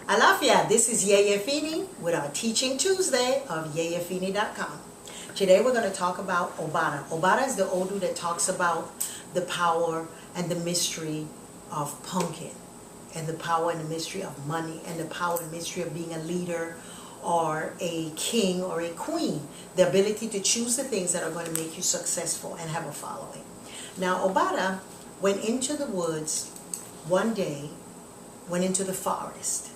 Alafia, this is Yeye Fini with our Teaching Tuesday of yeyefini.com. Today we're going to talk about Obata. Obata is the Odu that talks about the power and the mystery of pumpkin, and the power and the mystery of money, and the power and mystery of being a leader or a king or a queen. The ability to choose the things that are going to make you successful and have a following. Now Obata went into the woods one day, went into the forest.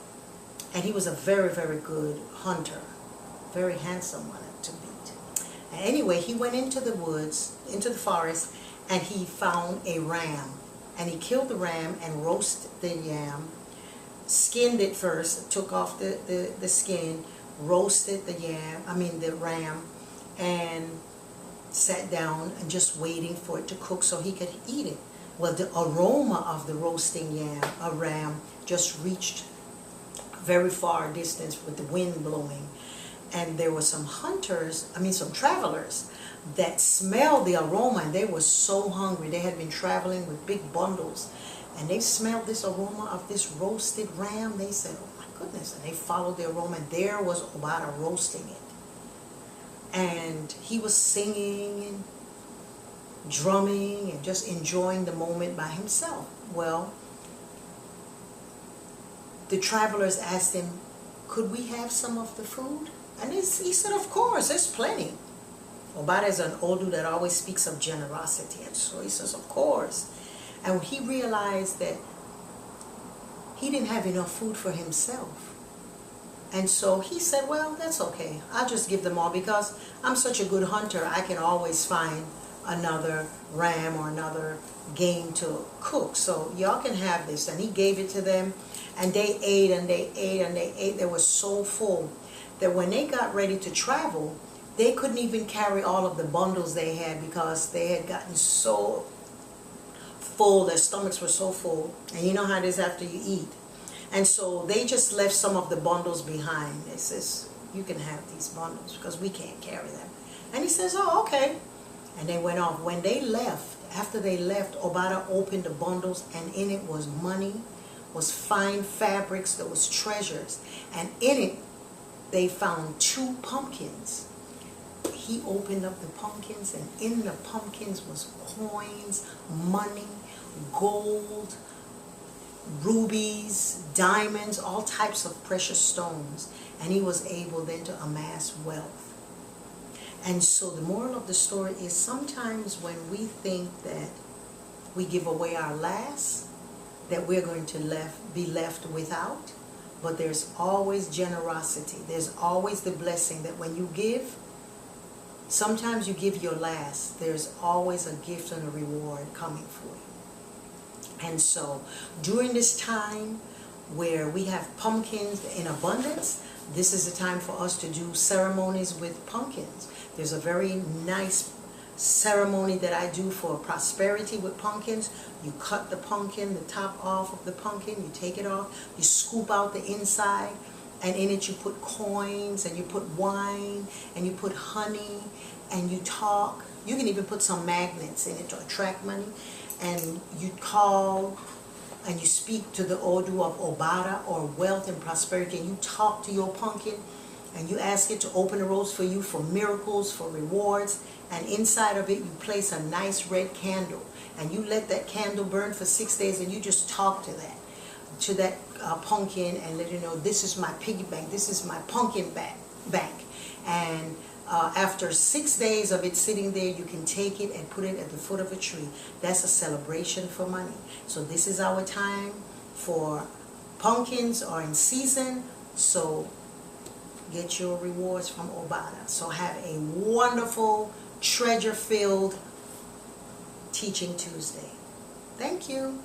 And he was a very, very good hunter. Very handsome one to beat. And anyway, he went into the woods, into the forest, and he found a ram. And he killed the ram and roasted the yam. Skinned it first, took off the skin, roasted the ram, and sat down and just waiting for it to cook so he could eat it. Well, the aroma of the roasting ram just reached very far distance with the wind blowing, and there were some travelers that smelled the aroma, and they were so hungry. They had been traveling with big bundles, and they smelled this aroma of this roasted ram. They said, oh my goodness, and they followed the aroma, and there was Obata roasting it, and he was singing and drumming and just enjoying the moment by himself. Well, the travelers asked him, could we have some of the food? And he said, of course, there's plenty. Obata is an Odu that always speaks of generosity. And so he says, of course. And he realized that he didn't have enough food for himself. And so he said, well, that's okay. I'll just give them all, because I'm such a good hunter, I can always find another ram or another game to cook. So y'all can have this. And he gave it to them. And they ate and they ate and they ate. They were so full that when they got ready to travel, they couldn't even carry all of the bundles they had, because they had gotten so full, their stomachs were so full. And you know how it is after you eat. And so they just left some of the bundles behind. They says, you can have these bundles because we can't carry them. And he says, oh, okay. And they went off. When they left, after they left, Obata opened the bundles, and in it was money, was fine fabrics, there was treasures, and in it they found 2 pumpkins. He opened up the pumpkins, and in the pumpkins was coins, money, gold, rubies, diamonds, all types of precious stones, and he was able then to amass wealth. And so the moral of the story is, sometimes when we think that we give away our last, that we're going to be left without, but there's always generosity. There's always the blessing that when you give, sometimes you give your last, there's always a gift and a reward coming for you. And so during this time where we have pumpkins in abundance, this is the time for us to do ceremonies with pumpkins. There's a very nice ceremony that I do for prosperity with pumpkins. You cut the pumpkin, the top off of the pumpkin, you take it off, you scoop out the inside, and in it you put coins, and you put wine, and you put honey, and you talk. You can even put some magnets in it to attract money, and you call and you speak to the Odu of Obata, or wealth and prosperity, and you talk to your pumpkin, and you ask it to open the roads for you for miracles, for rewards, and inside of it you place a nice red candle, and you let that candle burn for 6 days, and you just talk to that pumpkin, and let it know, this is my piggy bank, this is my pumpkin bank. And after 6 days of it sitting there, you can take it and put it at the foot of a tree. That's a celebration for money. So this is our time for pumpkins are in season, so get your rewards from Obata. So have a wonderful, treasure-filled Teaching Tuesday. Thank you.